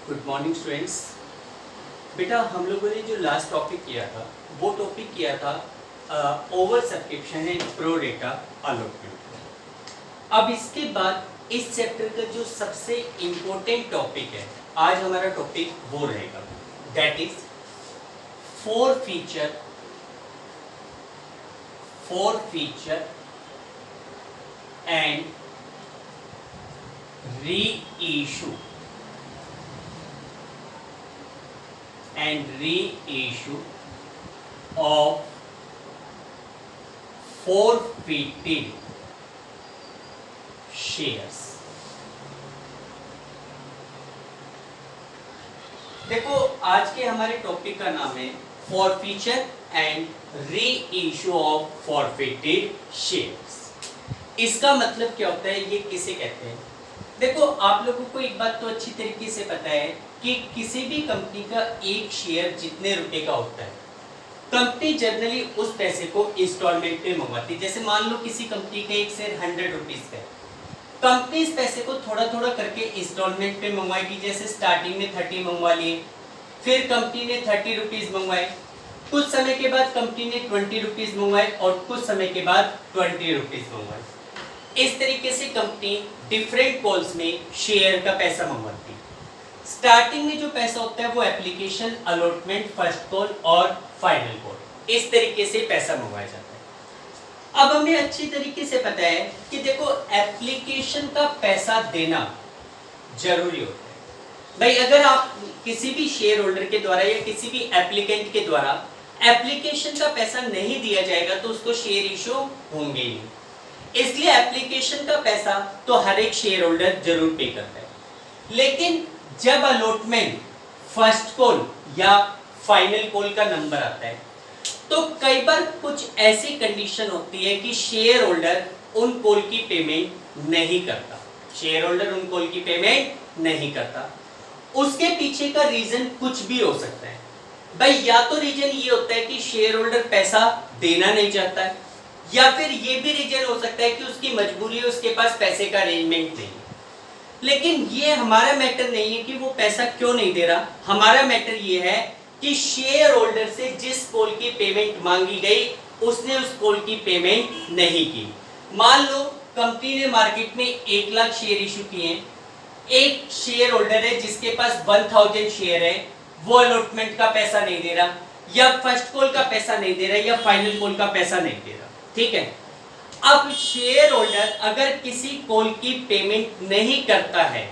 Good morning students. बेटा हम लोगों ने जो लास्ट टॉपिक किया था वो टॉपिक किया था ओवर सब्सक्रिप्शन एंड प्रो रेटा अलॉटमेंट। अब इसके बाद इस चैप्टर का जो सबसे इम्पोर्टेंट टॉपिक है आज हमारा टॉपिक वो रहेगा, that is four feature and reissue of forfeited shares। देखो आज के हमारे टॉपिक का नाम है forfeiture and reissue of forfeited shares. इसका मतलब क्या होता है, ये किसे कहते हैं? देखो आप लोगों को एक बात तो अच्छी तरीके से पता है कि किसी भी कंपनी का एक शेयर जितने रुपए का होता है, कंपनी जनरली उस पैसे को इंस्टॉलमेंट पे मंगवाती है। जैसे मान लो किसी कंपनी का एक शेयर 100 रुपीज का है, कंपनी इस पैसे को थोड़ा थोड़ा करके इंस्टॉलमेंट पे मंगवाएगी। जैसे स्टार्टिंग में 30 मंगवा लिए, फिर कंपनी ने 30 रुपीज मंगवाए, कुछ समय के बाद कंपनी ने 20 रुपीज मंगवाए और कुछ समय के बाद 20 रुपीज मंगवाए। इस तरीके से कंपनी डिफरेंट कॉल्स में शेयर का पैसा मंगवाती है। स्टार्टिंग में जो पैसा होता है वो एप्लीकेशन, अलॉटमेंट, फर्स्ट कॉल और फाइनल कॉल, इस तरीके से पैसा मंगवाया जाता है। अब हमें अच्छी तरीके से पता है कि देखो एप्लीकेशन का पैसा देना जरूरी होता है। भाई अगर आप किसी भी शेयर होल्डर के द्वारा या किसी भी एप्लीकेंट के द्वारा एप्लीकेशन का पैसा नहीं दिया जाएगा तो उसको शेयर इशू होंगे ही नहीं। इसलिए एप्लीकेशन का पैसा तो हर एक शेयर होल्डर जरूर पे करता है। लेकिन जब अलॉटमेंट, फर्स्ट कॉल या फाइनल कॉल का नंबर आता है तो कई बार कुछ ऐसी कंडीशन होती है कि शेयर होल्डर उन कॉल की पेमेंट नहीं करता। शेयर होल्डर उन कॉल की पेमेंट नहीं करता। उसके पीछे का रीजन कुछ भी हो सकता है। भाई या तो रीजन ये होता है कि शेयर होल्डर पैसा देना नहीं चाहता है, या फिर ये भी रीजन हो सकता है कि उसकी मजबूरी है, उसके पास पैसे का अरेंजमेंट नहीं है। लेकिन ये हमारा मैटर नहीं है कि वो पैसा क्यों नहीं दे रहा। हमारा मैटर ये है कि शेयर होल्डर से जिस कॉल की पेमेंट मांगी गई उसने उस कॉल की पेमेंट नहीं की। मान लो कंपनी ने मार्केट में 1 लाख शेयर इशू किए हैं, एक शेयर होल्डर है जिसके पास 1000 शेयर है, वो अलॉटमेंट का पैसा नहीं दे रहा, या फर्स्ट कॉल का पैसा नहीं दे रहा, या फाइनल कॉल का पैसा नहीं दे रहा। ठीक है, अब शेयर होल्डर अगर किसी कॉल की पेमेंट नहीं करता है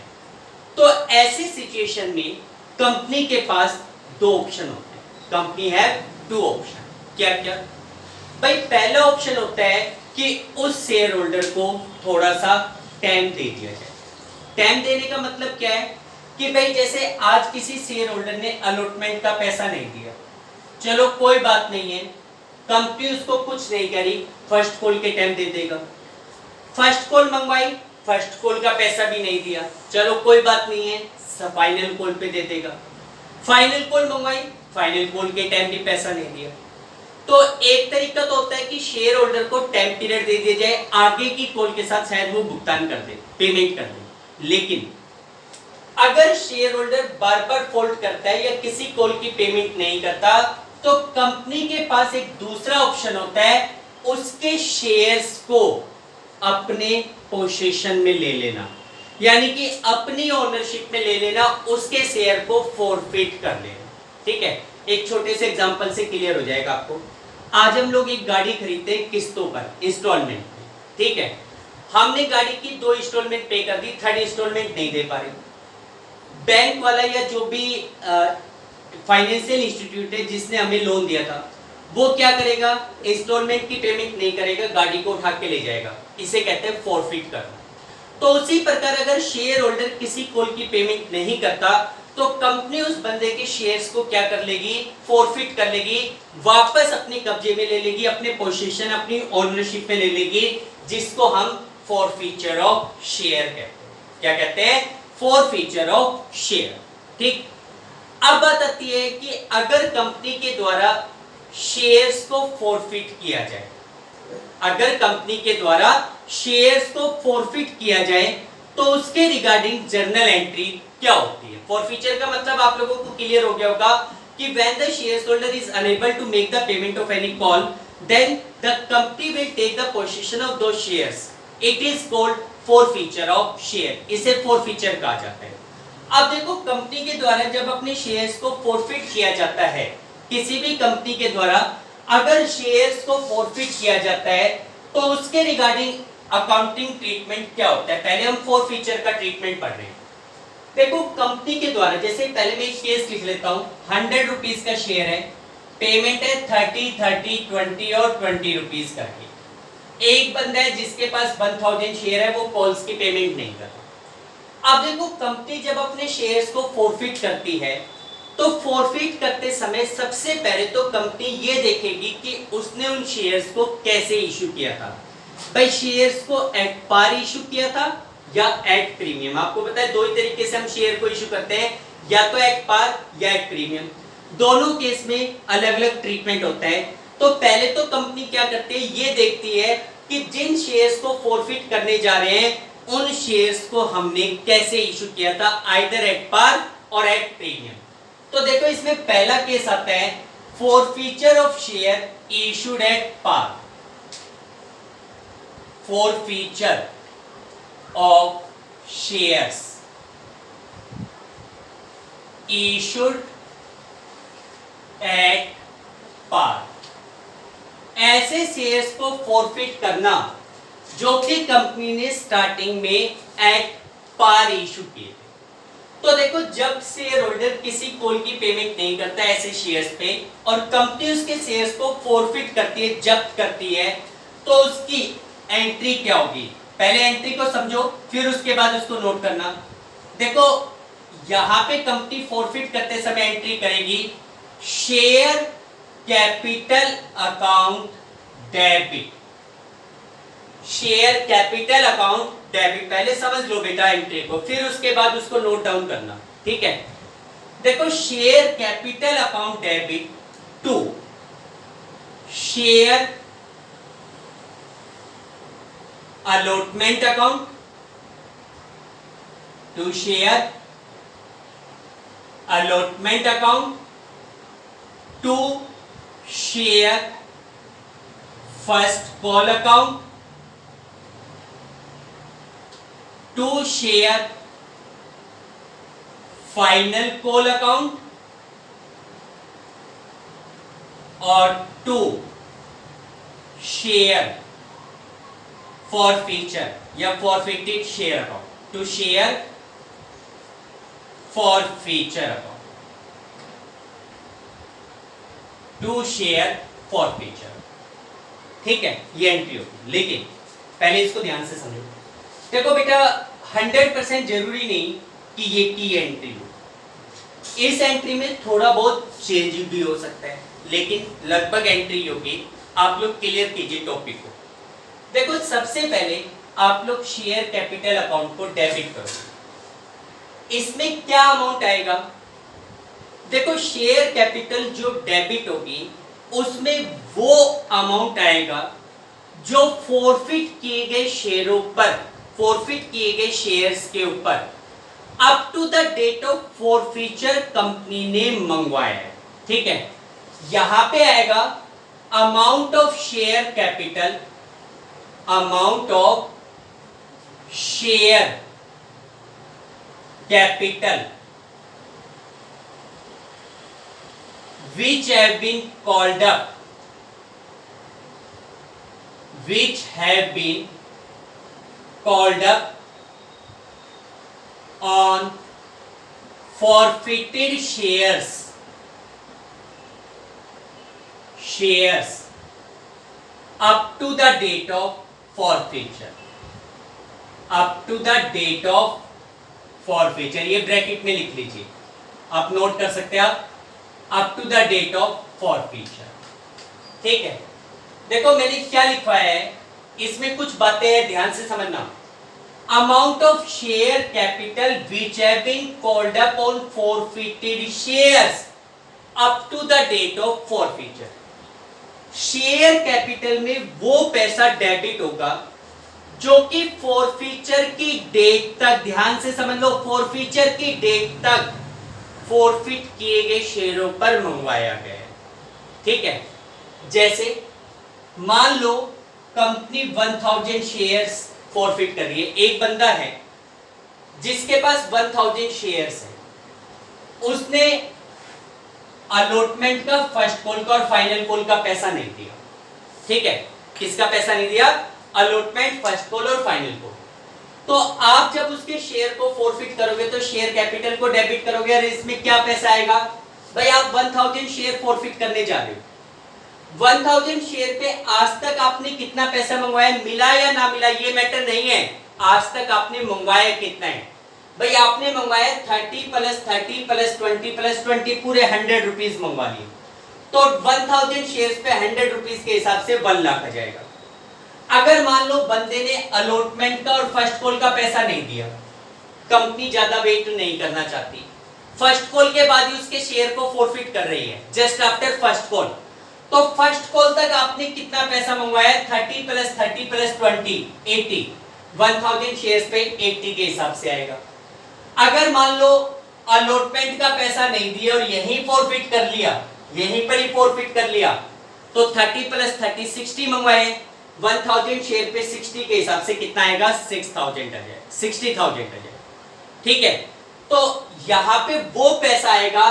तो ऐसी सिचुएशन में कंपनी के पास दो ऑप्शन होते हैं। कंपनी है 2 ऑप्शन। क्या क्या? भाई पहला ऑप्शन होता है कि उस शेयर होल्डर को थोड़ा सा टाइम दे दिया जाए। टाइम देने का मतलब क्या है कि भाई जैसे आज किसी शेयर होल्डर ने अलॉटमेंट का पैसा नहीं दिया, चलो कोई बात नहीं है, कंपनी उसको कुछ नहीं करी, फर्स्ट कॉल के टाइम दे देगा। फर्स्ट कॉल मंगवाई, फर्स्ट कॉल का पैसा भी नहीं दिया, चलो कोई बात नहीं है, फाइनल कॉल पे दे देगा। फाइनल कॉल मंगवाई, फाइनल कॉल के टाइम भी पैसा नहीं दिया। तो एक तरीका तो होता है कि शेयर होल्डर को टाइम पीरियड दे दिया जाए, आगे की कॉल के साथ शायद वो भुगतान कर दे, पेमेंट कर दे। लेकिन अगर शेयर होल्डर बार बार फॉल्ट करता है या किसी कॉल की पेमेंट नहीं करता तो कंपनी के पास एक दूसरा ऑप्शन होता है, उसके शेयर्स को अपने पोजीशन में ले लेना, यानी कि अपनी ओनरशिप में ले लेना, उसके शेयर को फॉरफिट कर लेना। ठीक है, एक छोटे से एग्जांपल से क्लियर हो जाएगा आपको। आज हम लोग एक गाड़ी खरीदते हैं किस्तों पर, इंस्टॉलमेंट पे। ठीक है, हमने गाड़ी की 2 इंस्टॉलमेंट पे कर दी, 3rd इंस्टॉलमेंट नहीं दे पा रहे। बैंक वाला या जो भी फाइनेंशियल इंस्टीट्यूट है जिसने हमें लोन दिया था, वो क्या करेगा? इंस्टॉलमेंट की पेमेंट नहीं करेगा, गाड़ी को उठा के ले जाएगा। इसे कहते हैं फॉरफिट करना। तो उसी प्रकार अगर शेयर होल्डर किसी कॉल की पेमेंट नहीं करता तो कंपनी उस बंदे के शेयर्स को क्या कर लेगी? फॉरफिट कर लेगी, वापस अपने कब्जे में ले लेगी, अपने पोजीशन, अपनी ओनरशिप में ले लेगी, जिसको हम फॉरफीचर ऑफ शेयर कहते हैं। क्या कहते हैं? Forfeiture of share. ठीक, अब बात आती है कि अगर कंपनी के द्वारा शेयर्स को फॉरफिट किया जाए, अगर कंपनी के द्वारा शेयर्स को फॉरफिट किया जाए तो उसके रिगार्डिंग जर्नल एंट्री क्या होती है। फॉरफीचर का मतलब आप लोगों को क्लियर हो गया होगा कि when the share holder is unable to make the payment of any call then the company will take the position of those shares, it is called forfeiture of share, इसे फॉरफीचर कहा जाता है। अब देखो कंपनी के द्वारा जब अपने शेयर्स को फॉरफिट किया जाता है, किसी भी कंपनी के द्वारा अगर शेयर्स को फॉरफिट किया जाता है तो उसके रिगार्डिंग अकाउंटिंग ट्रीटमेंट क्या होता है। पहले हम फॉरफीचर का ट्रीटमेंट पढ़ रहे हैं। देखो कंपनी के द्वारा, जैसे पहले मैं एक केस लिख लेता हूं, 100 रुपीज का शेयर है, पेमेंट है 30 30 20 और 20 रुपीज करके। एक बंदा है जिसके पास 1000 शेयर है, वो कॉल्स की पेमेंट नहीं कर रहा। अब देखो कंपनी जब अपने शेयर्स को फॉरफिट करती है तो फॉरफिट करते समय सबसे पहले तो कंपनी ये देखेगी कि उसने उन शेयर्स को कैसे इशू किया था। भाई शेयर्स को एट पार इशू किया था या एट प्रीमियम। आपको पता है दो ही तरीके से हम शेयर को इशू करते हैं, या तो एट पार या एट प्रीमियम। दोनों केस में अलग अलग ट्रीटमेंट होता है। तो पहले तो कंपनी क्या करती है, ये देखती है कि जिन शेयर्स को फॉरफिट करने जा रहे हैं उन शेयर्स को हमने कैसे इशू किया था, आइदर एट पार और एट प्रीमियम। तो देखो इसमें पहला केस आता है forfeiture of share issued at par, forfeiture of shares issued at par. ऐसे शेयर्स को फॉरफिट करना जो कि कंपनी ने स्टार्टिंग में एट पार इशू किए थे। तो देखो जब शेयर होल्डर किसी कॉल की पेमेंट नहीं करता ऐसे शेयर्स पे और कंपनी उसके शेयर्स को फॉरफिट करती है, जब्त करती है, तो उसकी एंट्री क्या होगी। पहले एंट्री को समझो फिर उसके बाद उसको नोट करना। देखो यहां पे कंपनी फॉरफिट करते समय एंट्री करेगी share capital account debit, share capital account debit. पहले समझ लो बेटा एंट्री को, फिर उसके बाद उसको नोट डाउन करना, ठीक है। देखो share capital account debit to share allotment account, to share allotment account, to share first call account, to share final call account और टू शेयर फॉरफीचर या forfeited share account, to share forfeiture account, to share forfeiture. ठीक है, ये entry होगी। लेकिन पहले इसको ध्यान से समझो। देखो बेटा 100% जरूरी नहीं कि ये की एंट्री हो। इस एंट्री में थोड़ा बहुत चेंज भी हो सकता है, लेकिन लगभग एंट्री होगी। आप लोग क्लियर कीजिए टॉपिक को। देखो सबसे पहले आप लोग शेयर कैपिटल अकाउंट को डेबिट करो। इसमें क्या अमाउंट आएगा? देखो शेयर कैपिटल जो डेबिट होगी उसमें वो अमाउंट आएगा जो फॉरफिट किए गए शेयरों पर, फॉरफिट किए गए शेयर्स के ऊपर up to the date of forfeiture company ने मंगवाया है। ठीक है, यहां पे आएगा amount of share capital, amount of share capital which have been called up, which have been called up on forfeited shares, shares up to the date of forfeiture, up to the date of forfeiture। ये bracket में लिख लीजिए, आप note कर सकते हैं आप, up to the date of forfeiture. ठीक है, देखो मैंने क्या लिखवाया है, इसमें कुछ बातें हैं, ध्यान से समझना। Amount of share capital which have been called up on forfeited shares up to the date of forfeiture. Share capital में वो पैसा डेबिट होगा जो कि फॉरफीचर की डेट तक, ध्यान से समझ लो, फॉरफीचर की डेट तक फॉरफिट किए गए शेयरों पर मंगवाया गया है। ठीक है, जैसे मान लो कंपनी 1000 शेयर्स फॉरफिट कर रही है। एक बंदा है जिसके पास 1000 शेयर्स है, उसने अलॉटमेंट का, फर्स्ट कॉल का और फाइनल कॉल का पैसा नहीं दिया। ठीक है, किसका पैसा नहीं दिया? अलॉटमेंट, फर्स्ट कॉल और फाइनल कॉल। तो आप जब उसके शेयर को फॉरफिट करोगे तो शेयर कैपिटल को डेबिट करोगे और इसमें क्या पैसा आएगा? भाई आप 1000 शेयर फॉरफिट करने जा रहे हो, 1000 शेयर पे आज तक आपने कितना पैसा मंगवाया, मिला या ना मिला ये मैटर नहीं है, आज तक आपने मंगवाया कितना है। भाई आपने मंगवाया 30 + 30 + 20 + 20, पूरे 100 रुपीज मंगवा लिए, तो 1000 शेयर्स पे 100 रुपीज के हिसाब से 1 लाख आ जाएगा। अगर मान लो बंदे ने अलॉटमेंट का और फर्स्ट कॉल का पैसा नहीं दिया, कंपनी ज्यादा वेट नहीं करना चाहती, फर्स्ट कॉल के बाद ही उसके शेयर को फॉरफिट कर रही है, जस्ट आफ्टर फर्स्ट कॉल, तो फर्स्ट कॉल तक आपने कितना पैसा मंगवाया? 30 + 30 + 20, 80, 1000 शेयर्स पे 80 के हिसाब से आएगा। अगर मान लो अलॉटमेंट का पैसा नहीं दिया और यहीं फॉरफिट कर लिया, यहीं पर ही फॉरफिट कर लिया, तो 30 + 30 60 मंगवाए, 1000 शेयर पे 60 के हिसाब से कितना आएगा? 6000 आ जाए, 60,000 आ जाए। ठीक है, तो यहां पे वो पैसा आएगा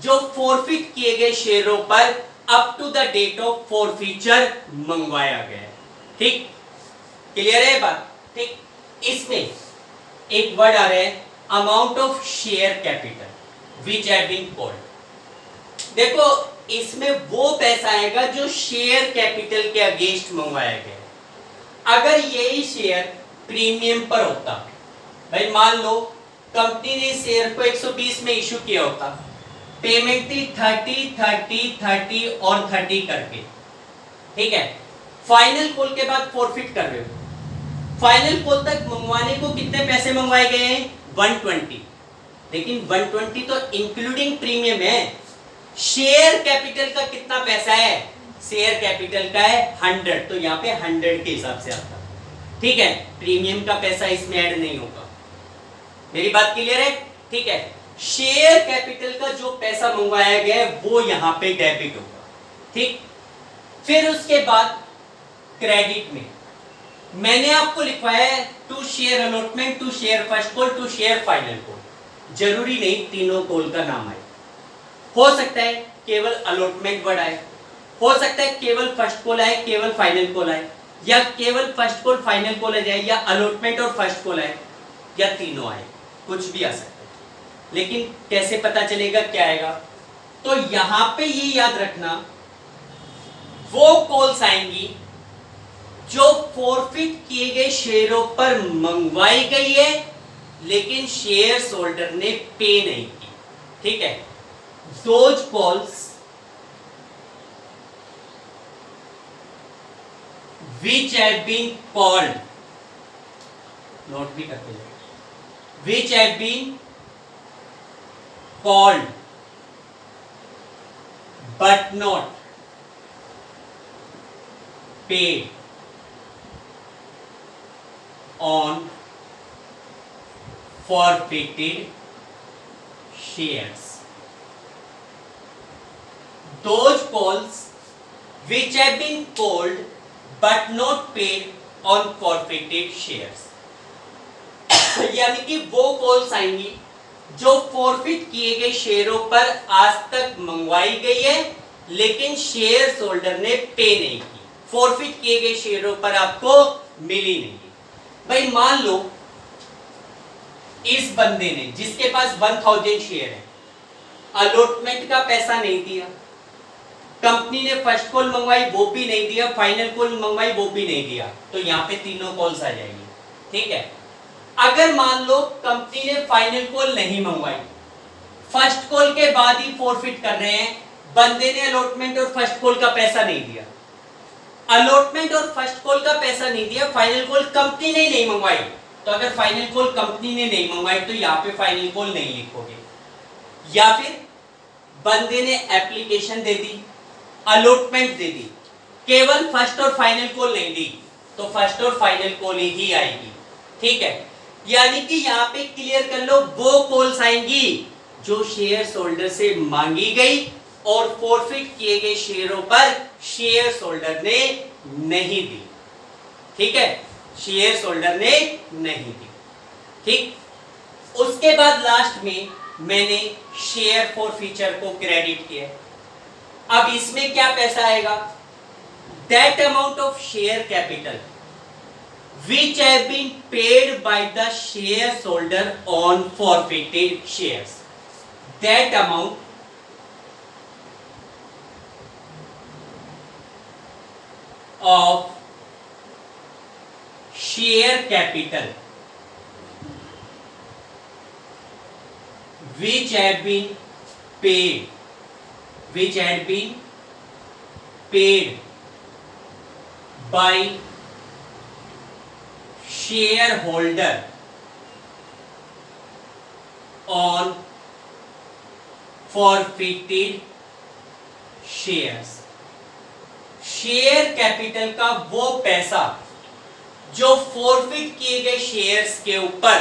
जो फॉरफिट किए गए शेयरों पर up to the date of forfeiture मंगवाया गया है। ठीक, क्लियर है बात? ठीक, इसमें एक वर्ड आ रहा है amount of share capital which have been called. देखो इसमें वो पैसा आएगा जो शेयर कैपिटल के अगेंस्ट मंगवाया गया। अगर यही शेयर प्रीमियम पर होता, भाई मान लो कंपनी ने शेयर को 120 में इशू किया होता, पेमेंट थी 30 30 30 और 30 करके। ठीक है, फाइनल कॉल के बाद फॉरफिट कर रहे हो, फाइनल कॉल तक मंगवाने को कितने पैसे मंगवाए गए हैं? 120, लेकिन 120 तो इंक्लूडिंग प्रीमियम है। शेयर कैपिटल का कितना पैसा है? शेयर कैपिटल का है 100, तो यहाँ पे 100 के हिसाब से आता। ठीक है, प्रीमियम का पैसा इसमें ऐड नहीं होगा। मेरी बात क्लियर है? ठीक है, शेयर कैपिटल का जो पैसा मंगवाया गया है वो यहाँ पे डेबिट होगा। ठीक, फिर उसके बाद क्रेडिट में मैंने आपको लिखवाया है to share allotment, to share first call, to share final call. जरूरी नहीं तीनों कॉल का नाम आए, हो सकता है केवल अलॉटमेंट वर्ड आए, हो सकता है केवल फर्स्ट कॉल आए, केवल फाइनल कॉल आए, या केवल फर्स्ट कॉल फाइनल कॉल आ जाए, या अलॉटमेंट और फर्स्ट कॉल आए, या तीनों आए, कुछ भी आ सकता है। लेकिन कैसे पता चलेगा क्या आएगा? तो यहां पे ये याद रखना, वो कॉल्स आएंगी जो फॉरफिट किए गए शेयरों पर मंगवाई गई है लेकिन शेयर होल्डर ने पे नहीं की। ठीक है, those calls which have been called, note भी करते जाओ, which have been called but not paid on forfeited shares. Those calls which have been called but not paid on forfeited shares. यानी कि वो कॉल्स आएंगी जो फॉरफिट किए गए शेयरों पर आज तक मंगवाई गई है लेकिन शेयर होल्डर ने पे नहीं की, फॉरफिट किए गए शेयरों पर आपको मिली नहीं। भाई मान लो इस बंदे ने जिसके पास 1000 शेयर है, अलॉटमेंट का पैसा नहीं दिया, कंपनी ने फर्स्ट कॉल मंगवाई वो भी नहीं दिया, फाइनल कॉल मंगवाई वो भी नहीं दिया, तो यहाँ पे तीनों कॉल्स आ जाएंगी। ठीक है, अगर मान लो कंपनी ने फाइनल कॉल नहीं मंगवाई, फर्स्ट कॉल के बाद ही फॉरफिट कर रहे हैं, बंदे ने अलॉटमेंट और फर्स्ट कॉल का पैसा नहीं दिया, अलॉटमेंट और फर्स्ट कॉल का पैसा नहीं दिया, फाइनल कॉल कंपनी ने नहीं मंगवाई, तो अगर फाइनल कॉल कंपनी ने नहीं मंगवाई तो यहाँ पे फाइनल कॉल नहीं लिखोगे। या फिर बंदे ने एप्लीकेशन दे दी, अलॉटमेंट दे दी, केवल फर्स्ट और फाइनल कॉल नहीं दी, तो फर्स्ट और फाइनल कॉल ही आएगी। ठीक है, यानी कि यहाँ पे क्लियर कर लो, वो कॉल्स आएंगी जो शेयर होल्डर से मांगी गई और फॉरफिट किए गए शेयरों पर शेयर होल्डर ने नहीं दी। ठीक है, शेयर होल्डर ने नहीं दी। ठीक, उसके बाद लास्ट में मैंने शेयर फॉरफीचर को क्रेडिट किया। अब इसमें क्या पैसा आएगा? That amount of share capital which have been paid by the shareholder on forfeited shares. That amount of share capital which had been paid by shareholder on forfeited shares. Share capital का वो पैसा जो forfeit किए गए shares के ऊपर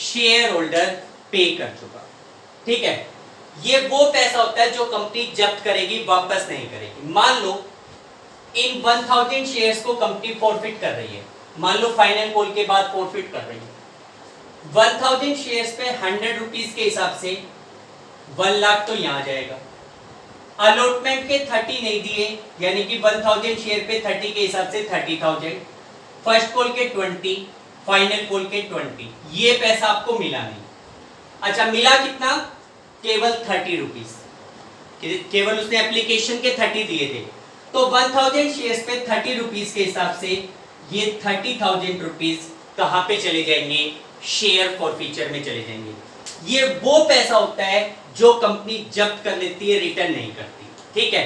share holder पे कर चुका। ठीक है, ये वो पैसा होता है जो कंपनी जब्त करेगी, वापस नहीं करेगी। मान लो इन 1000 शेयर्स को कंपनी फॉरफिट कर रही है, मान लो फाइनल कॉल के बाद फॉरफिट कर रही है 1000 शेयर्स पे 100 रुपीज के हिसाब से 1 लाख तो यहां जाएगा। अलॉटमेंट के 30 नहीं दिए, यानी कि 1000 शेयर पे 30 के हिसाब से 30,000, फर्स्ट कॉल के 20, फाइनल कॉल के 20, ये पैसा आपको मिला नहीं। अच्छा, मिला कितना? केवल 30 रुपीज, केवल उसने एप्लीकेशन के 30 दिए थे। तो 1000 शेयर्स पे 30 रुपीज के हिसाब से ये 30,000 रुपीज कहां पे चले जाएंगे? शेयर फॉरफीचर में चले जाएंगे। ये वो पैसा होता है जो कंपनी जब्त कर लेती है, रिटर्न नहीं करती। ठीक है,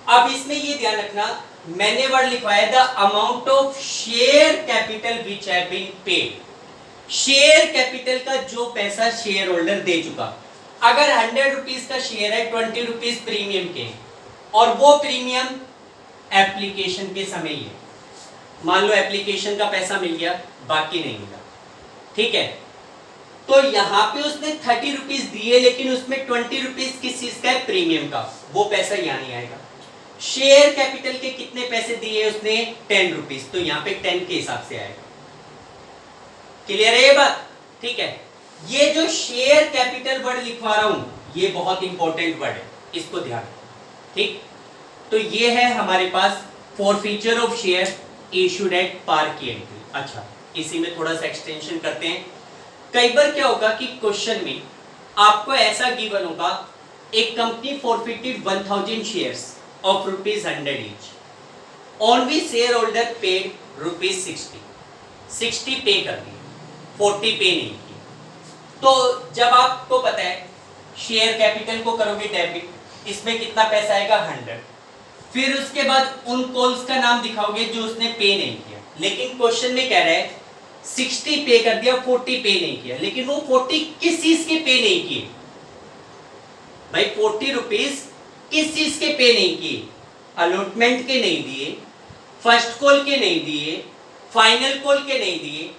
अब इसमें ये ध्यान रखना, मैंने वर्ड लिखवाया the amount of share capital which have been paid. Share capital का जो पैसा शेयर होल्डर दे चुका, अगर 100 रुपीज का शेयर है, 20 रुपीज प्रीमियम के, और वो प्रीमियम एप्लीकेशन के समय ही है, मान लो एप्लीकेशन का पैसा मिल गया, बाकी नहीं मिला। ठीक है, तो यहां पे उसने 30 रुपीज दिए, लेकिन उसमें 20 रुपीज किस चीज का है? प्रीमियम का, वो पैसा यहां नहीं आएगा। शेयर कैपिटल के कितने पैसे दिए उसने? 10 रुपीज, तो यहां पे 10 के हिसाब से आएगा। क्लियर है ये बात? ठीक है, ये जो शेयर कैपिटल वर्ड लिखवा रहा हूं, ये बहुत इंपॉर्टेंट वर्ड है, इसको ध्यान रखो। ठीक, तो ये है हमारे पास forfeiture of share issued at par की एंट्री। अच्छा, इसी में थोड़ा सा एक्सटेंशन करते हैं। कई बार क्या होगा कि क्वेश्चन में आपको ऐसा गिवन होगा, एक company forfeited 1000 shares of ₹100 each, on which share holder paid ₹60, 60 पे कर दिए, 40 पे नहीं की। तो जब आपको पता है शेयर कैपिटल को करोगे डेबिट, इसमें कितना पैसा आएगा? 100। फिर उसके बाद उन कॉल्स का नाम दिखाओगे जो उसने पे नहीं किया, लेकिन क्वेश्चन में कह रहा है 60 पे कर दिया, 40 पे नहीं किया, लेकिन वो 40 किस चीज के पे नहीं किए? भाई 40 रुपीज किस चीज के पे नहीं किए? अलॉटमेंट के नहीं दिए, फर्स्ट कॉल के नहीं दिए, फाइनल कॉल के नहीं दिए,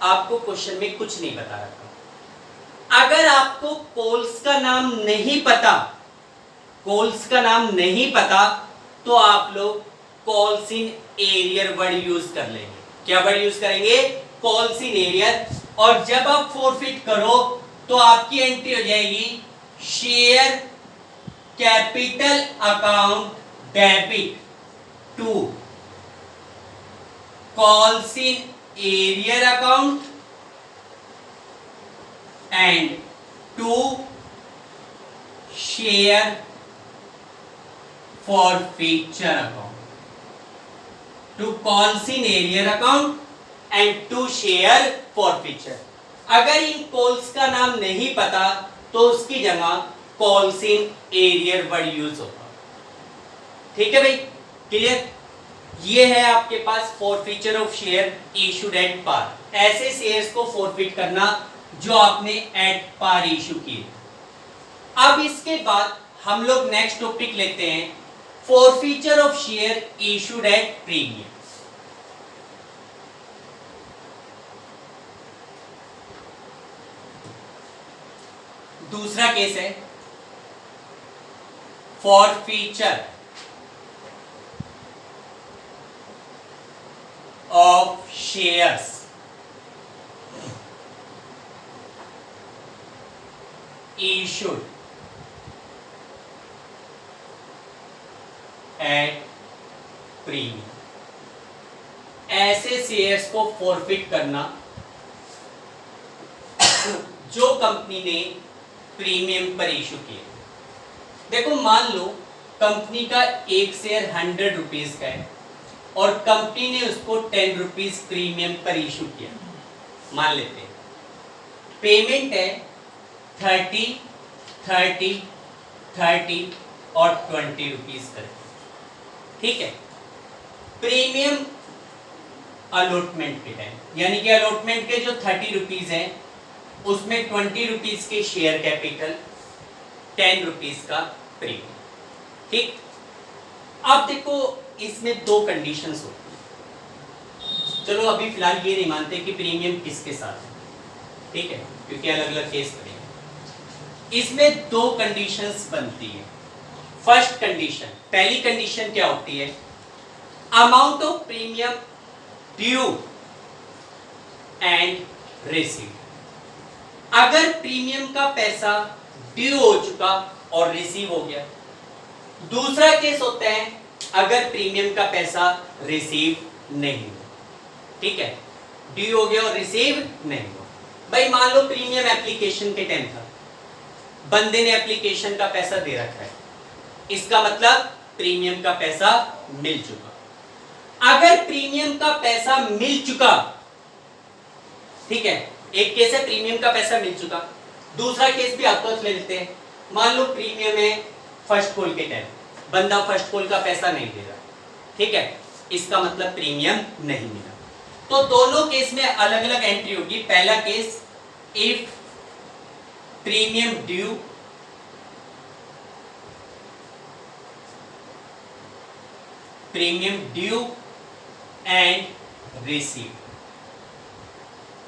आपको क्वेश्चन में कुछ नहीं बता रखा। अगर आपको कॉल्स का नाम नहीं पता, कॉल्स का नाम नहीं पता, तो आप लोग calls in arrear word use कर लेंगे। क्या वर्ड यूज करेंगे? Calls in arrear. और जब आप फॉरफिट करो तो आपकी एंट्री हो जाएगी share capital account debit to calls in arrear account and to share forfeiture account, to calls in arrear account and to share forfeiture. अगर इन कॉल्स का नाम नहीं पता तो उसकी जगह calls in arrear word use होगा। ठीक है भाई, क्लियर? ये है आपके पास forfeiture of share issued at par. ऐसे शेयर्स को फॉरफिट करना जो आपने एट पार इशू किए। अब इसके बाद हम लोग नेक्स्ट टॉपिक लेते हैं, forfeiture of share issued at premium. दूसरा केस है forfeiture of shares issued at premium. ऐसे शेयर्स को फॉरफिट करना जो कंपनी ने प्रीमियम पर इशू किए। देखो मान लो कंपनी का एक शेयर 100 रुपीज का है और कंपनी ने उसको 10 रुपीज प्रीमियम पर इशू किया। मान लेते हैं पेमेंट है 30, 30, 30 और 20 रुपीज करके, ठीक है। प्रीमियम अलॉटमेंट के टाइम यानी कि अलॉटमेंट के जो 30 रुपीज हैं उसमें 20 रुपीज के शेयर कैपिटल, 10 रुपीज का प्रीमियम, ठीक। अब देखो इसमें दो कंडीशंस होती हैं। चलो अभी फिलहाल ये नहीं मानते कि प्रीमियम किसके साथ है, ठीक है, क्योंकि अलग अलग केस करेंगे। इसमें दो कंडीशंस बनती है। फर्स्ट कंडीशन, पहली कंडीशन क्या होती है, amount of premium due and receive. अगर प्रीमियम का पैसा ड्यू हो चुका और रिसीव हो गया। दूसरा केस होता है अगर प्रीमियम का पैसा रिसीव नहीं हुआ, ठीक है, ड्यू हो गया और रिसीव नहीं हुआ। भाई मान लो प्रीमियम एप्लीकेशन के टाइम था, बंदे ने एप्लीकेशन का पैसा दे रखा है, इसका मतलब प्रीमियम का पैसा मिल चुका। अगर प्रीमियम का पैसा मिल चुका, ठीक है, एक केस है प्रीमियम का पैसा मिल चुका, दूसरा केस भी आपको ले लेते हैं। मान लो प्रीमियम है फर्स्ट कॉल के टाइम, बंदा फर्स्ट कॉल का पैसा नहीं दे रहा, ठीक है, इसका मतलब प्रीमियम नहीं मिला। तो दोनों केस में अलग अलग एंट्री होगी। पहला case if premium due, premium due and receive.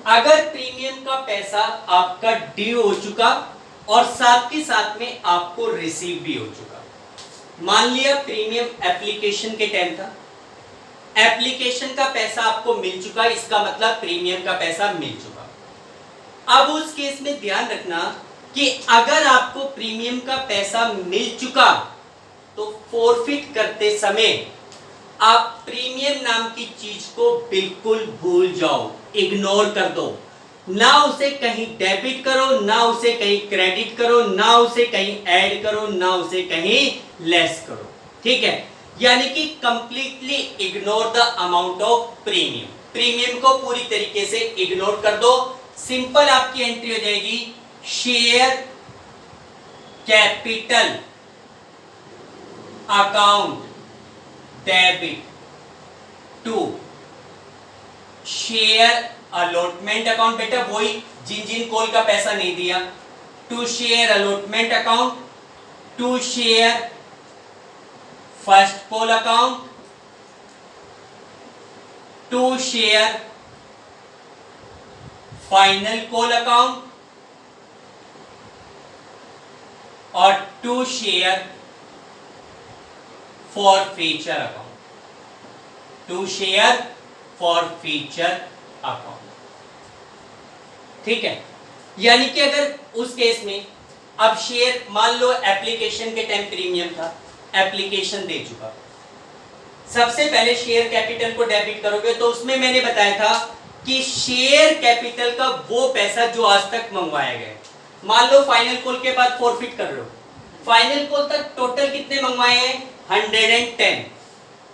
अगर प्रीमियम का पैसा आपका ड्यू हो चुका और साथ के साथ में आपको रिसीव भी हो चुका। मान लिया प्रीमियम एप्लीकेशन के टाइम था, एप्लीकेशन का पैसा आपको मिल चुका, इसका मतलब प्रीमियम का पैसा मिल चुका। अब उस केस में ध्यान रखना कि अगर आपको प्रीमियम का पैसा मिल चुका तो फॉरफिट करते समय आप प्रीमियम नाम की चीज को बिल्कुल भूल जाओ, इग्नोर कर दो। ना उसे कहीं डेबिट करो, ना उसे कहीं क्रेडिट करो, ना उसे कहीं ऐड करो, ना उसे कहीं लेस करो, ठीक है। यानी कि completely ignore the amount of premium. Premium को पूरी तरीके से इग्नोर कर दो। सिंपल आपकी एंट्री हो जाएगी share capital account debit to share allotment account. बेटा वही जिन जिन कॉल का पैसा नहीं दिया, to share allotment account, to share first call account, to share final call account और to share forfeiture account, to share forfeiture account, ठीक है। यानी कि अगर उस केस में अब शेयर, मान लो एप्लीकेशन के टाइम प्रीमियम था, एप्लीकेशन दे चुका, सबसे पहले शेयर कैपिटल को डेबिट करोगे तो उसमें मैंने बताया था कि शेयर कैपिटल का वो पैसा जो आज तक मंगवाया गया। मान लो फाइनल कॉल के बाद फॉरफिट कर लो, फाइनल कॉल तक टोटल कितने मंगवाए हैं 110।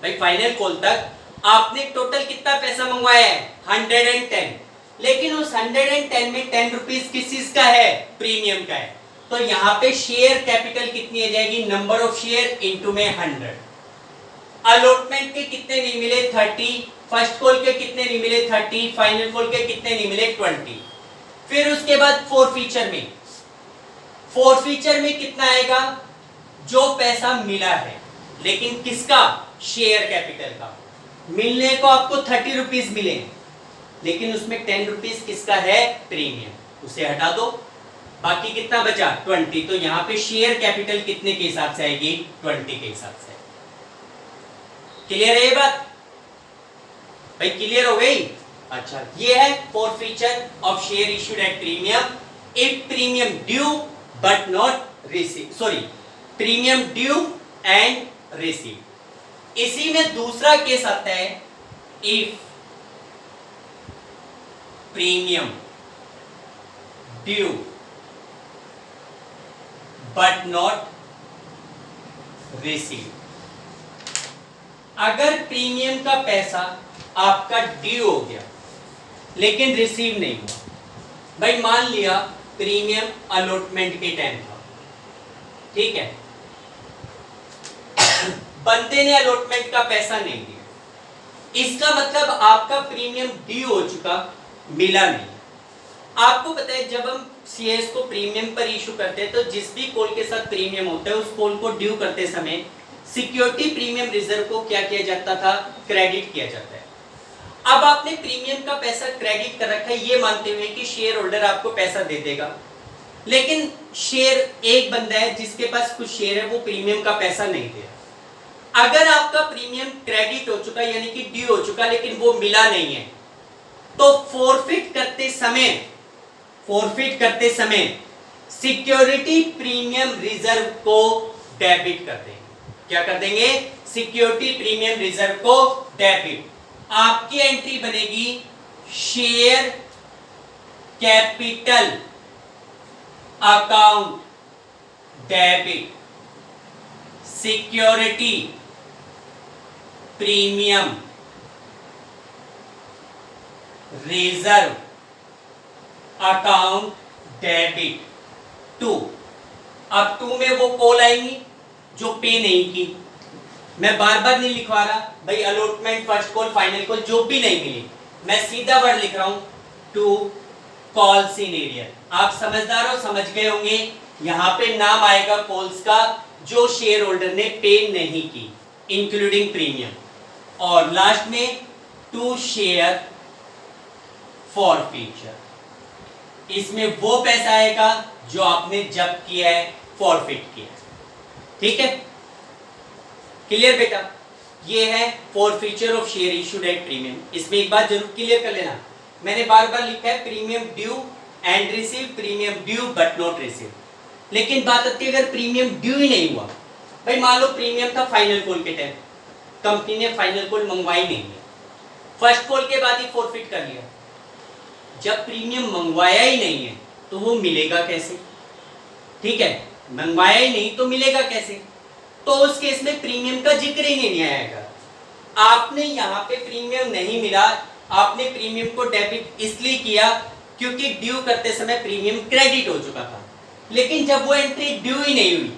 भाई फाइनल कॉल तक आपने टोटल कितना पैसा मंगवाया है 110, लेकिन उस 110 में 10 रुपीज किस चीज का है, प्रीमियम का है। तो यहाँ पे शेयर कैपिटल कितनी आ जाएगी, नंबर ऑफ शेयर इनटू में 100। अलॉटमेंट के कितने नहीं मिले 30, फर्स्ट कॉल के कितने नहीं मिले 30, फाइनल कॉल के कितने नहीं मिले 20। फिर उसके बाद फॉरफीचर में, फॉरफीचर में कितना आएगा, जो पैसा मिला है लेकिन किसका, शेयर कैपिटल का। मिलने को आपको 30 रुपीज मिले लेकिन उसमें 10 रुपीज किसका है, प्रीमियम, उसे हटा दो। बाकी कितना बचा 20। तो यहां पे शेयर कैपिटल कितने के हिसाब से आएगी 20 के हिसाब से। क्लियर है ये बात भाई, क्लियर हो गई। अच्छा, ये है forfeiture of share issued at premium if premium due but not receive, sorry premium due and receive. इसी में दूसरा केस आता है if premium due but not receive. अगर प्रीमियम का पैसा आपका ड्यू हो गया लेकिन रिसीव नहीं हुआ, भाई मान लिया प्रीमियम अलॉटमेंट के टाइम था, ठीक है, बंदे ने अलॉटमेंट का पैसा नहीं दिया, इसका मतलब आपका प्रीमियम ड्यू हो चुका, मिला नहीं। आपको पता है जब हम सीएस को प्रीमियम पर इशू करते हैं तो जिस भी कॉल के साथ प्रीमियम होता है उस कॉल को ड्यू करते समय सिक्योरिटी प्रीमियम रिजर्व को क्या किया जाता था, क्रेडिट किया जाता है। अब आपने प्रीमियम का पैसा क्रेडिट कर रखा है ये मानते हुए कि शेयर होल्डर आपको पैसा दे देगा, लेकिन शेयर एक बंदा है जिसके पास कुछ शेयर है वो प्रीमियम का पैसा नहीं दे रहा। अगर आपका प्रीमियम क्रेडिट हो चुका यानी कि ड्यू हो चुका लेकिन वो मिला नहीं है तो फोरफिट करते समय सिक्योरिटी प्रीमियम रिजर्व को डेबिट कर देंगे। क्या कर देंगे, सिक्योरिटी प्रीमियम रिजर्व को डेबिट। आपकी एंट्री बनेगी share capital account debit security premium reserve account debit to. अब टू में वो कॉल आएंगी जो पे नहीं की, मैं बार बार नहीं लिखवा रहा भाई, allotment, first call, final call जो भी नहीं मिली, मैं सीधा वर्ड लिख रहा हूं टू कॉल्स इन एरियर। आप समझदार हो, समझ गए होंगे। यहां पे नाम आएगा कॉल्स का जो शेयर होल्डर ने पे नहीं की इंक्लूडिंग प्रीमियम, और लास्ट में टू शेयर फॉरफीचर, इसमें वो पैसा आएगा जो आपने जब्त किया है, फॉरफिट किया है। ठीक है, क्लियर बेटा, ये है forfeiture of share issued at premium. इसमें एक बात जरूर क्लियर कर लेना, मैंने बार बार लिखा है premium due and receive, premium due but not receive. लेकिन बात आती है अगर प्रीमियम ड्यू ही नहीं हुआ, भाई मान लो प्रीमियम था फाइनल कॉल के टाइम, कंपनी ने फाइनल कॉल मंगवाई नहीं है, फर्स्ट कॉल के बाद ही फॉरफिट कर लिया। जब प्रीमियम मंगवाया ही नहीं है तो वो मिलेगा कैसे? ठीक है, मंगवाया ही नहीं तो मिलेगा कैसे? तो उस केस में प्रीमियम का जिक्र ही नहीं आएगा। आपने यहाँ पे प्रीमियम नहीं मिला, आपने प्रीमियम को डेबिट इसलिए किया क्योंकि ड्यू करते समय प्रीमियम क्रेडिट हो चुका था, लेकिन जब वो एंट्री ड्यू ही नहीं हुई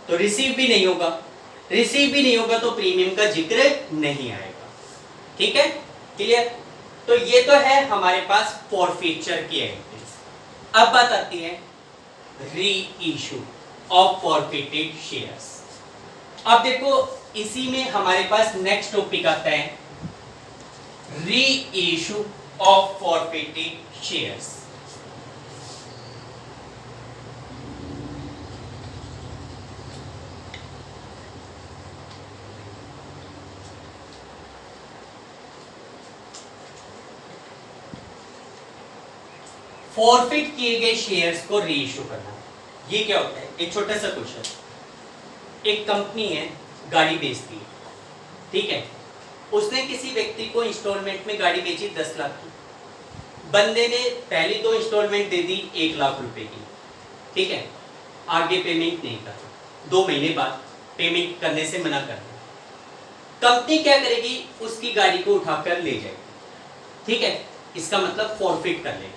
तो रिसीव भी नहीं होगा, रिसीव भी नहीं होगा तो प्रीमियम का जिक्र नहीं आएगा। ठीक है, क्लियर? तो ये तो है हमारे पास फॉरफीचर की एंट्रीज। अब बात आती है री इशू ऑफ फॉरफिटेड शेयर्स। अब देखो इसी में हमारे पास नेक्स्ट टॉपिक आता है री issue of forfeited shares. Forfeit किए गए शेयर्स को री इशू करना, ये क्या होता है? एक छोटा सा क्वेश्चन। एक कंपनी है, गाड़ी बेचती है, ठीक है, उसने किसी व्यक्ति को इंस्टॉलमेंट में गाड़ी बेची 10 लाख की। बंदे ने पहली 2 इंस्टॉलमेंट दे दी 1 लाख रुपए की, ठीक है, आगे पेमेंट नहीं कर, 2 महीने बाद पेमेंट करने से मना कर दिया। कंपनी क्या करेगी? उसकी गाड़ी को उठाकर ले जाएगी, ठीक है, इसका मतलब फॉरफिट कर लेगी।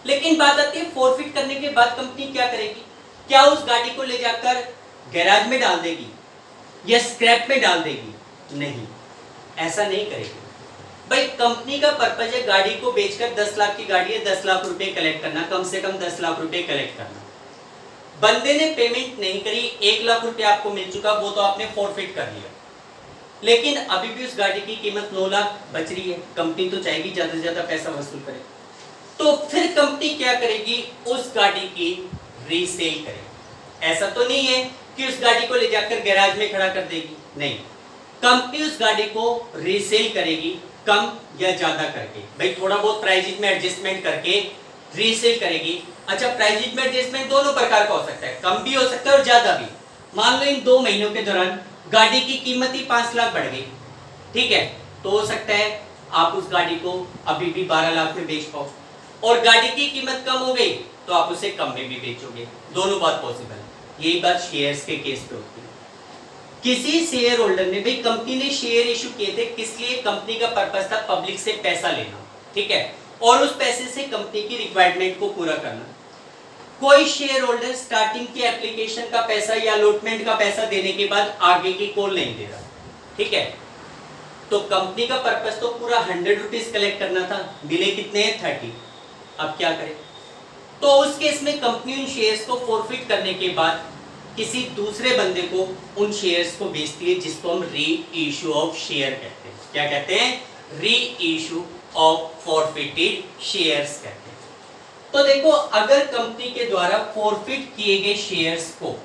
लेकिन बात आती है फॉरफिट करने के बाद कंपनी क्या करेगी? क्या उस गाड़ी को ले जाकर गैराज में डाल देगी या स्क्रैप में डाल देगी? नहीं, ऐसा नहीं करेगी। भाई कंपनी का पर्पज है गाड़ी को बेचकर 10 लाख की गाड़ी है, 10 लाख रुपए कलेक्ट करना, कम से कम 10 लाख रुपए कलेक्ट करना। बंदे ने पेमेंट नहीं करी, 1 लाख रुपए आपको मिल चुका, वो तो आपने फॉरफिट कर लिया, लेकिन अभी भी उस गाड़ी की कीमत 9 लाख बच रही है। कंपनी तो चाहेगी ज्यादा से ज्यादा पैसा वसूल करे, तो फिर कंपनी क्या करेगी, उस गाड़ी की रीसेल करेगी। ऐसा तो नहीं है कि उस गाड़ी को ले जाकर गैराज में खड़ा कर देगी, नहीं, कंपनी उस गाड़ी को रीसेल करेगी कम या ज्यादा करके, भाई थोड़ा बहुत प्राइस में एडजस्टमेंट करके रीसेल करेगी। अच्छा, प्राइस में एडजस्टमेंट दोनों प्रकार का हो सकता है, कम भी हो सकता है और ज्यादा भी। मान लो इन 2 महीनों के दौरान गाड़ी की कीमत ही 5 लाख बढ़ गई, ठीक है, तो हो सकता है आप उस गाड़ी को अभी भी 12 लाख में बेच पाओ, और गाड़ी की कीमत कम हो गई तो आप उसे कम में भी बेचोगे, दोनों बात पॉसिबल है। यही बात शेयर्स के केस पे होती है। किसी शेयर होल्डर ने, भाई कंपनी ने शेयर इशू किए थे, किस लिए, कंपनी का पर्पस था पब्लिक से पैसा लेना, ठीक है, और उस पैसे से कंपनी की रिक्वायरमेंट को पूरा करना। कोई शेयर होल्डर स्टार्टिंग की एप्लीकेशन का पैसा या अलॉटमेंट का पैसा देने के बाद आगे की कॉल नहीं दे रहा, ठीक है, तो कंपनी का पर्पस तो पूरा 100 रुपीज कलेक्ट करना था, मिले कितने हैं 30। अब क्या करें, तो उस केस में कंपनी उन शेयर्स को फॉरफिट करने के बाद किसी दूसरे बंदे को उन शेयर्स को बेचती है, जिसको हम री इशू ऑफ शेयर कहते हैं। क्या कहते हैं, री इशू ऑफ फॉरफिटेड शेयर्स कहते हैं। तो देखो, अगर कंपनी के द्वारा फॉरफिट किए गए शेयर्स को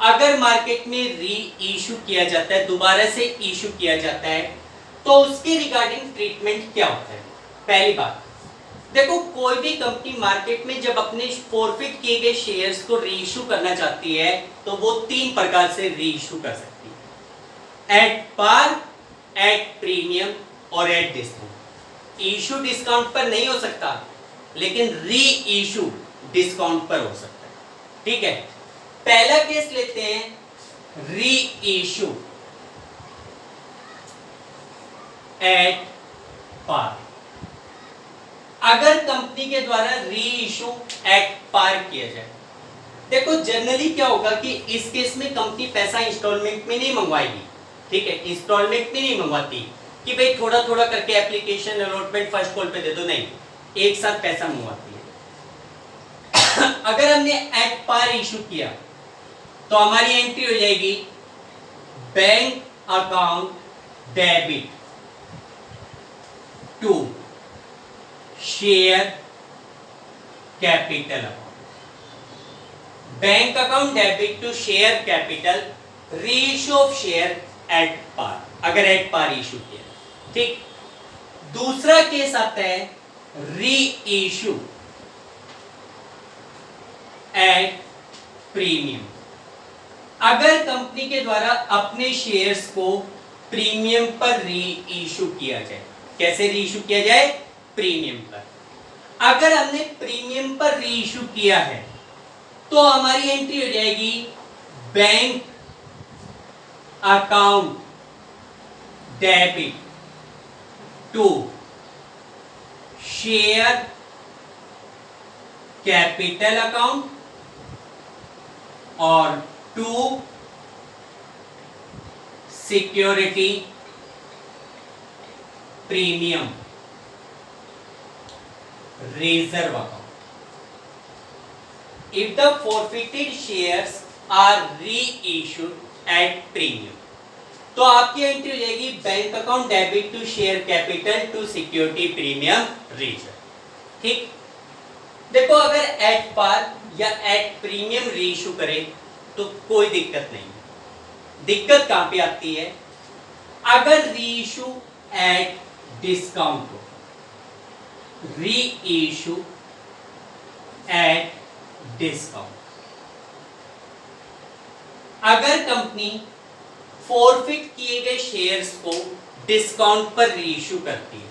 अगर मार्केट में री इशू किया जाता है, दोबारा से इशू किया जाता है, तो उसके रिगार्डिंग ट्रीटमेंट क्या होता है। पहली बात देखो, कोई भी कंपनी मार्केट में जब अपने फॉरफिट किए गए शेयर्स को री इशू करना चाहती है, तो वो 3 प्रकार से री इशू कर सकती है, एट पार, एट प्रीमियम और एट डिस्काउंट। इशू डिस्काउंट पर नहीं हो सकता, लेकिन री इशू डिस्काउंट पर हो सकता है, ठीक है। पहला केस लेते हैं, री इशू एट पार। अगर कंपनी के द्वारा री इशू एट पार किया जाए, देखो जनरली क्या होगा कि इस केस में कंपनी पैसा इंस्टॉलमेंट में नहीं मंगवाएगी, ठीक है, इंस्टॉलमेंट में नहीं मंगवाती कि भाई थोड़ा थोड़ा करके एप्लीकेशन अलॉटमेंट फर्स्ट कॉल पे दे दो, नहीं, एक साथ पैसा मंगवाती है। अगर हमने एट पार इशू किया तो हमारी एंट्री हो जाएगी bank account debit to share capital account, bank account debit to share capital, reissue of share at par, अगर एट पार इशू किया, ठीक। दूसरा केस आता है री इशू एट प्रीमियम। अगर कंपनी के द्वारा अपने शेयर्स को प्रीमियम पर री इशू किया जाए, कैसे री इशू किया जाए, प्रीमियम पर। अगर हमने प्रीमियम पर री इशू किया है तो हमारी एंट्री हो जाएगी bank account debit to share capital account और to security premium reserve account. If the forfeited shares are reissued at premium, तो आपकी एंट्री हो जाएगी bank account debit to share capital to security premium reserve, ठीक। देखो, अगर at पार या at premium री इशू करें तो कोई दिक्कत नहीं। दिक्कत कहां पे आती है, अगर री इशू एट डिस्काउंट हो, री इशू एट डिस्काउंट। अगर कंपनी फॉरफिट किए गए शेयर्स को डिस्काउंट पर री इशू करती है,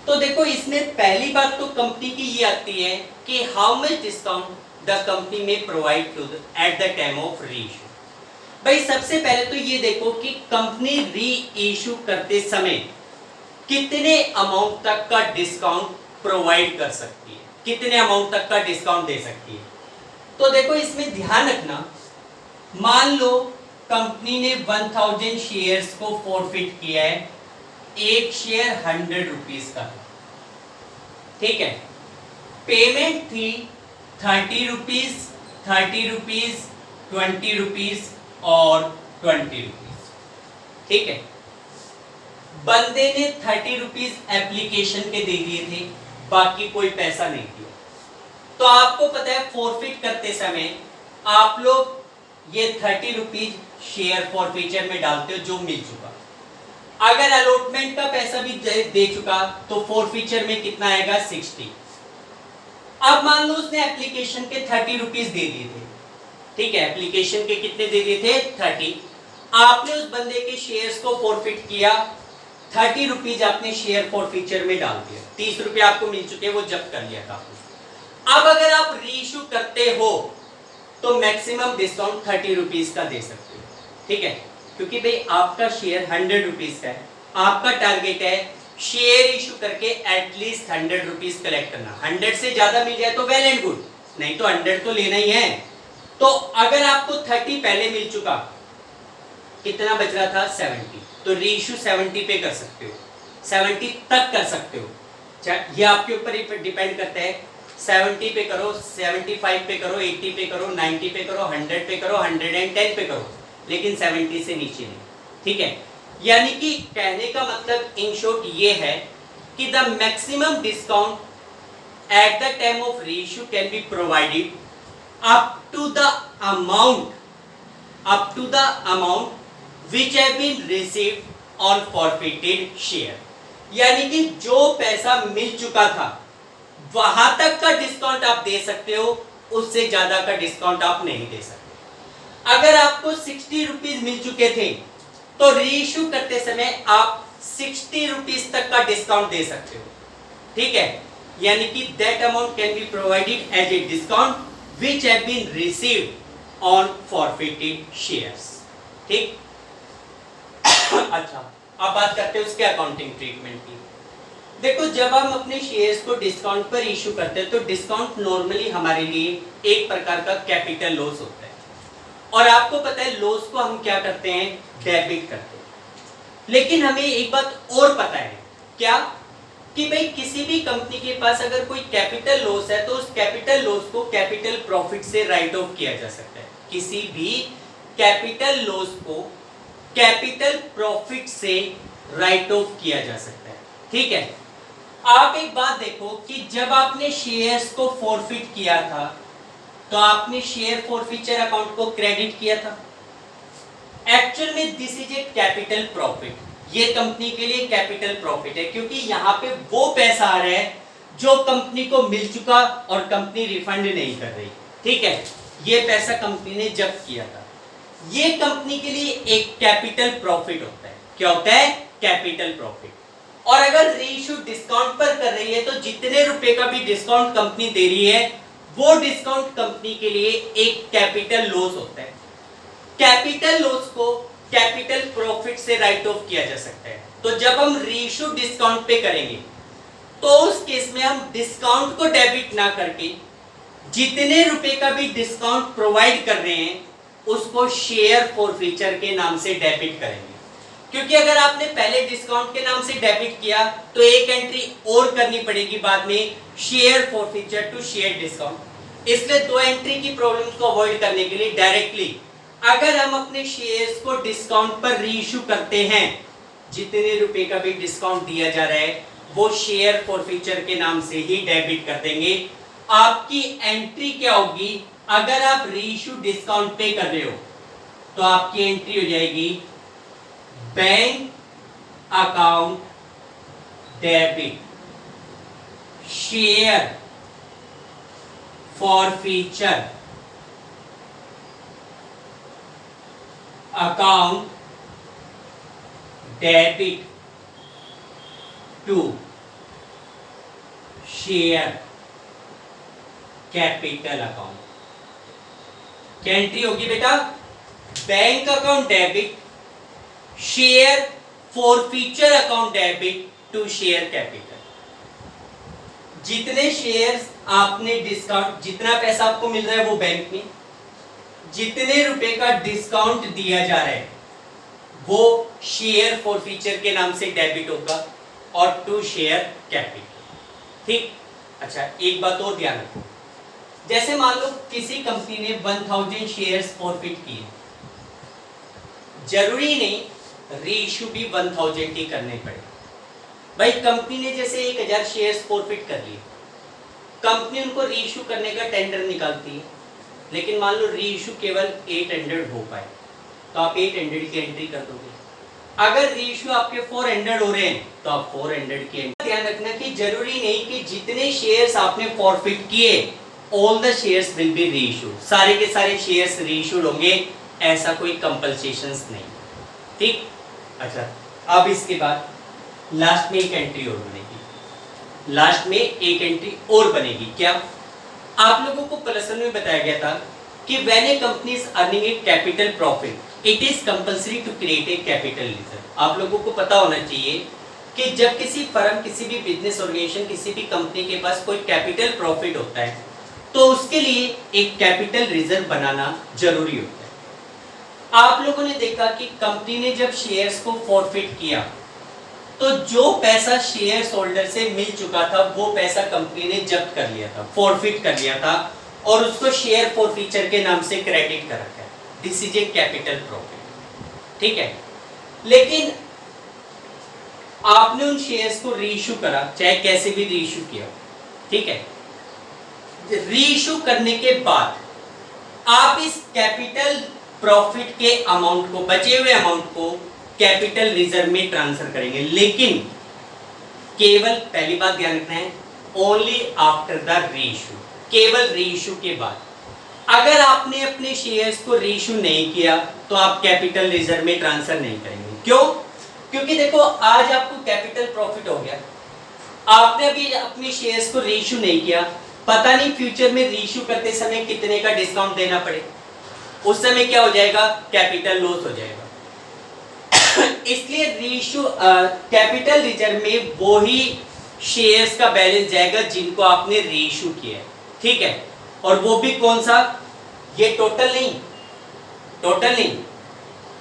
तो देखो इसमें पहली बात तो कंपनी की ये आती है कि how much discount the company में provide to at the time of reissue. भाई सबसे पहले तो ये देखो कि कंपनी री इशू करते समय कितने अमाउंट तक का डिस्काउंट प्रोवाइड कर सकती है, कितने अमाउंट तक का डिस्काउंट दे सकती है। तो देखो इसमें ध्यान रखना, मान लो कंपनी ने 1000 शेयर्स को फॉरफिट किया है, एक शेयर 100 रुपीज का था, ठीक है, पेमेंट थी 30 रुपीज, 30 रुपीज, 20 रुपीज और 20 रुपीज, ठीक है। बंदे ने 30 रुपीज एप्लीकेशन के दे दिए थे, बाकी कोई पैसा नहीं दिया। तो आपको पता है फॉरफिट करते समय आप लोग ये 30 रुपीज शेयर फॉरफीचर में डालते हो जो मिल चुका। अगर अलॉटमेंट का पैसा भी दे चुका तो फॉरफीचर में कितना आएगा 60। अब मान लो उसने एप्लीकेशन के 30 रुपीज दे दिए थे, ठीक है, एप्लीकेशन के कितने दे दिए थे 30। आपने उस बंदे के शेयर्स को फॉरफिट किया, 30 रुपीज आपने शेयर फॉरफीचर में डाल दिया, 30 रुपए आपको मिल चुके, वो जब्त कर लिया था। अब अगर आप रीइश्यू करते हो तो मैक्सिमम डिस्काउंट 30 रुपीज का दे सकते हो, ठीक है, क्योंकि भाई आपका शेयर 100 रुपीज का है, आपका टारगेट है शेयर इशू करके एटलीस्ट 100 रुपीज कलेक्ट करना। 100 से ज्यादा मिल जाए तो वेल एंड गुड, नहीं तो 100 तो लेना ही है। तो अगर आपको 30 पहले मिल चुका, कितना बच रहा था 70, तो रीइश्यू 70 पे कर सकते हो, 70 तक कर सकते हो, ये आपके ऊपर डिपेंड करता है। 70 पे करो, 75 पे करो, 80 पे करो, 90 पे करो, 100 पे करो, 110 पे करो, लेकिन 70 से नीचे नहीं, ठीक है। यानी कि कहने का मतलब इन शॉर्ट ये है कि the maximum discount at the time of reissue can be provided up to the amount which have been received on forfeited share। यानी कि जो पैसा मिल चुका था वहां तक का डिस्काउंट आप दे सकते हो, उससे ज्यादा का डिस्काउंट आप नहीं दे सकते। अगर आपको 60 रुपीज मिल चुके थे तो रीइश्यू करते समय आप 60 रुपीज तक का डिस्काउंट दे सकते हो, ठीक है। यानी कि that amount can be provided as a discount which have been received on forfeited shares, ठीक। अच्छा, अब बात करते हैं उसके अकाउंटिंग ट्रीटमेंट की। देखो, जब हम अपने शेयर्स को डिस्काउंट पर इशू करते हैं तो डिस्काउंट नॉर्मली हमारे लिए एक प्रकार का कैपिटल लॉस होता है, और आपको पता है लॉस को हम क्या करते हैं, डेबिट करते हैं। लेकिन हमें एक बात और पता है, क्या कि भाई किसी भी कंपनी के पास अगर कोई कैपिटल लॉस है तो उस कैपिटल लॉस को कैपिटल प्रॉफिट से राइट ऑफ किया जा सकता है। किसी भी कैपिटल लॉस को कैपिटल प्रॉफिट से राइट ऑफ किया जा सकता है, ठीक है। आप एक बात देखो कि जब आपने शेयर्स को फॉरफिट किया था तो आपने शेयर फॉरफीचर अकाउंट को क्रेडिट किया था। एक्चुअल में this is a capital profit, ये कंपनी के लिए कैपिटल प्रॉफिट है, क्योंकि यहाँ पे वो पैसा आ रहा है जो कंपनी को मिल चुका और कंपनी रिफंड नहीं कर रही, ठीक है। ये पैसा कंपनी ने जब्त किया था, ये कंपनी के लिए एक कैपिटल प्रॉफिट होता है। क्या होता है, कैपिटल प्रॉफिट। और अगर रीइश्यू डिस्काउंट पर कर रही है तो जितने रुपए का भी डिस्काउंट कंपनी दे रही है वो डिस्काउंट कंपनी के लिए एक कैपिटल लॉस होता है। कैपिटल लॉस को कैपिटल प्रॉफिट से राइट ऑफ किया जा सकता है। तो जब हम रीइश्यू डिस्काउंट पे करेंगे तो उस केस में हम डिस्काउंट को डेबिट ना करके जितने रुपए का भी डिस्काउंट प्रोवाइड कर रहे हैं उसको शेयर फॉरफीचर के नाम से डेबिट करेंगे। क्योंकि अगर आपने पहले डिस्काउंट के नाम से डेबिट किया तो एक एंट्री और करनी पड़ेगी बाद में, share forfeiture to share discount. इसलिए दो एंट्री की प्रॉब्लम को अवॉइड करने के लिए डायरेक्टली अगर हम अपने शेयर्स को डिस्काउंट पर रीइश्यू करते हैं, जितने रुपए का भी डिस्काउंट दिया जा रहा है वो शेयर फॉरफीचर के नाम से ही डेबिट कर देंगे। आपकी एंट्री क्या होगी, अगर आप रीइश्यू डिस्काउंट पे कर रहे हो तो आपकी एंट्री हो जाएगी bank account debit share forfeiture account debit to share capital account. क्या एंट्री होगी बेटा, bank account debit share forfeiture account debit to share capital. जितने शेयर्स आपने डिस्काउंट, जितना पैसा आपको मिल रहा है वो बैंक में, जितने रुपए का डिस्काउंट दिया जा रहा है वो शेयर फॉरफीचर के नाम से डेबिट होगा और टू शेयर कैपिटल, ठीक। अच्छा, एक बात और ध्यान रखो, जैसे मान लो किसी कंपनी ने 1000 शेयर्स फॉरफिट किए, जरूरी नहीं रीइश्यू भी 1000 ही करने पड़े। भाई कंपनी ने जैसे 1000 शेयर्स फॉरफिट कर लिए, कंपनी उनको रीइश्यू करने का टेंडर निकालती है, लेकिन मान लो रीइश्यू केवल 800 हो पाए, तो आप 800 की एंट्री कर दोगे। अगर रीइश्यू आपके 400 हो रहे हैं तो आप 400 की एंट्री। ध्यान रखना कि जरूरी नहीं कि जितने शेयर्स आपने फॉरफिट किए all the shares will be reissued, सारे के सारे शेयर्स रीइश्यूड होंगे, ऐसा कोई कंपल्सेशंस नहीं। ठीक, अच्छा अब इसके बाद लास्ट में एक एंट्री और बनेगी, लास्ट में एक एंट्री और बनेगी। क्या? आप लोगों को प्रश्न में बताया गया था कि when a company is earning a capital profit it is compulsory to create a capital reserve. आप लोगों को पता होना चाहिए कि जब किसी फर्म, किसी भी बिजनेस ऑर्गेनाइजेशन, किसी भी कंपनी के पास कोई कैपिटल प्रॉफिट होता है तो उसके लिए एक कैपिटल रिजर्व बनाना जरूरी होता है। आप लोगों ने देखा कि कंपनी ने जब शेयर्स को फॉरफिट किया तो जो पैसा शेयर्स होल्डर से मिल चुका था वो पैसा कंपनी ने जब्त कर लिया था, फॉरफिट कर लिया था, और उसको शेयर फॉरफीचर के नाम से क्रेडिट कर रखा है। This is a capital profit. ठीक है, लेकिन आपने उन शेयर्स को रीइश्यू करा, चाहे कैसे भी रीइश्यू किया, ठीक है, रीइश्यू करने के बाद आप इस कैपिटल प्रॉफिट के अमाउंट को, बचे हुए अमाउंट को कैपिटल रिजर्व में ट्रांसफर करेंगे, लेकिन केवल, पहली बात ध्यान रखना है, ओनली आफ्टर द रीइश्यू, केवल रीइश्यू के बाद। अगर आपने अपने शेयर्स को रीइश्यू नहीं किया तो आप कैपिटल रिजर्व में ट्रांसफर नहीं करेंगे। क्यों? क्योंकि देखो आज आपको कैपिटल प्रॉफिट हो गया, आपने अभी अपने शेयर्स को रीइश्यू नहीं किया, पता नहीं फ्यूचर में रीइश्यू करते समय कितने का डिस्काउंट देना पड़े, उस समय क्या हो जाएगा, कैपिटल लॉस हो जाएगा। इसलिए रीइश्यू कैपिटल रिजर्व में वो ही शेयर्स का बैलेंस जाएगा जिनको आपने रीइश्यू किया है। ठीक है, और वो भी कौन सा, ये टोटल नहीं, टोटल नहीं,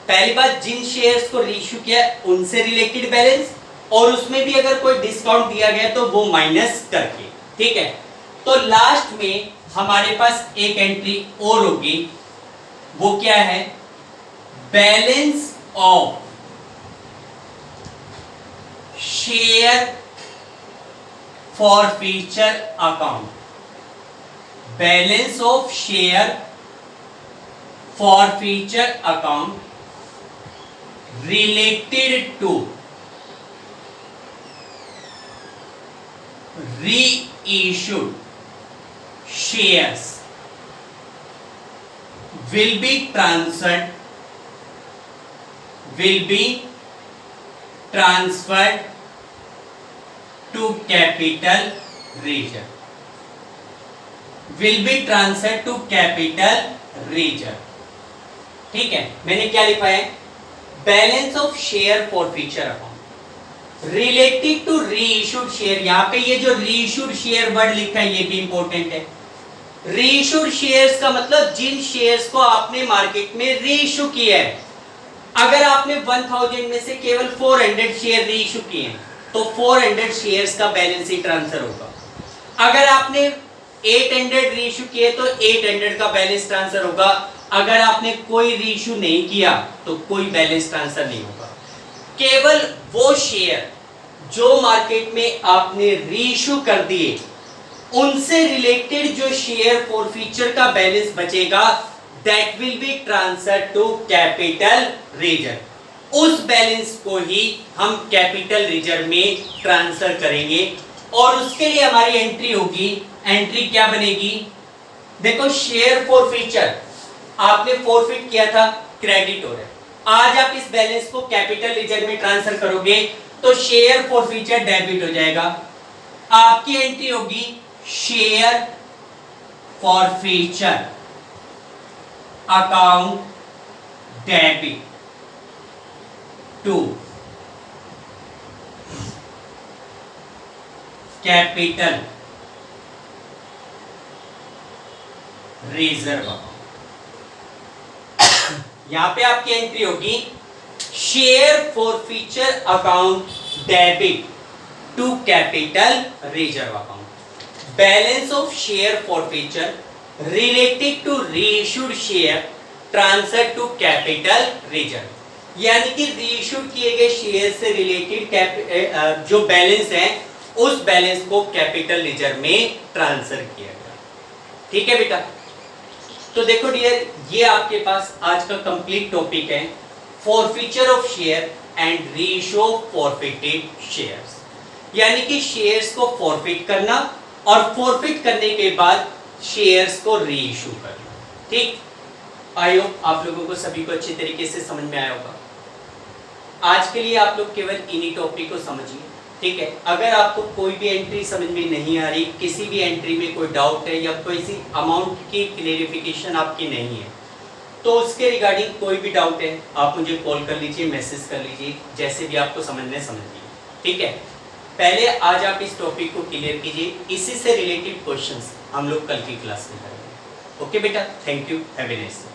पहली बात जिन शेयर्स को रीइश्यू किया उनसे रिलेटेड बैलेंस, और उसमें भी अगर कोई डिस्काउंट दिया गया तो वो माइनस करके। ठीक है, तो लास्ट में हमारे पास एक एंट्री और होगी, वो क्या है, balance of share forfeiture account, balance of share forfeiture account related to reissued shares will be transferred to capital reserve, will be transferred to capital reserve। ठीक है, मैंने क्या लिखा है, balance of share forfeiture account related to reissued share. यहां पे ये जो रीइश्यूड शेयर वर्ड लिखा है ये भी इंपॉर्टेंट है। रीइश्यूड शेयर्स का मतलब जिन शेयर्स को आपने मार्केट में रीइश्यू किया है। अगर आपने 1000 में से केवल 400 शेयर रीइश्यू किए हैं तो 400 शेयर्स का बैलेंस ही ट्रांसफर होगा। अगर आपने 800 रीइश्यू किए तो 800 का बैलेंस ट्रांसफर होगा। अगर आपने कोई रीइश्यू नहीं किया तो कोई बैलेंस ट्रांसफर नहीं होगा। केवल वो शेयर जो मार्केट में आपने रीइश्यू कर दिए उनसे रिलेटेड जो शेयर फॉरफीचर का बैलेंस बचेगा that will be transfer to capital reserve. उस बैलेंस को ही हम कैपिटल रिजर्व में ट्रांसफर करेंगे और उसके लिए हमारी एंट्री होगी। एंट्री क्या बनेगी, देखो शेयर फॉरफीचर आपने फॉरफिट किया था, क्रेडिट हो रहा है। आज आप इस बैलेंस को कैपिटल रिजर्व में ट्रांसफर करोगे तो शेयर फॉरफीचर डेबिट हो जाएगा। आपकी एंट्री होगी share forfeiture account debit to capital reserve account. यहां पे आपकी एंट्री होगी share forfeiture account debit to capital reserve account. Balance of share forfeiture related to reissued share transfer to capital reserve. यानी कि रीइश्यू किए गए share से related जो बैलेंस है उस बैलेंस को कैपिटल लेजर में ट्रांसफर किया गया। ठीक है बेटा, तो देखो डियर, ये आपके पास आज का कंप्लीट टॉपिक है, forfeiture of share and reissue of forfeited shares, यानी कि शेयर्स को फॉरफिट करना और फॉरफिट करने के बाद शेयर्स को रीइश्यू करना। ठीक, आई होप आप लोगों को सभी को अच्छी तरीके से समझ में आया होगा। आज के लिए आप लोग केवल इन्हीं टॉपिक को समझिए। ठीक है, अगर आपको कोई भी एंट्री समझ में नहीं आ रही, किसी भी एंट्री में कोई डाउट है या कोई सी अमाउंट की क्लेरिफिकेशन आपकी नहीं है, तो उसके रिगार्डिंग कोई भी डाउट है आप मुझे कॉल कर लीजिए, मैसेज कर लीजिए, जैसे भी आपको समझने समझिए। ठीक है, पहले आज आप इस टॉपिक को क्लियर कीजिए, इसी से रिलेटेड क्वेश्चंस हम लोग कल की क्लास में करेंगे। ओके बेटा, thank you, have a nice day.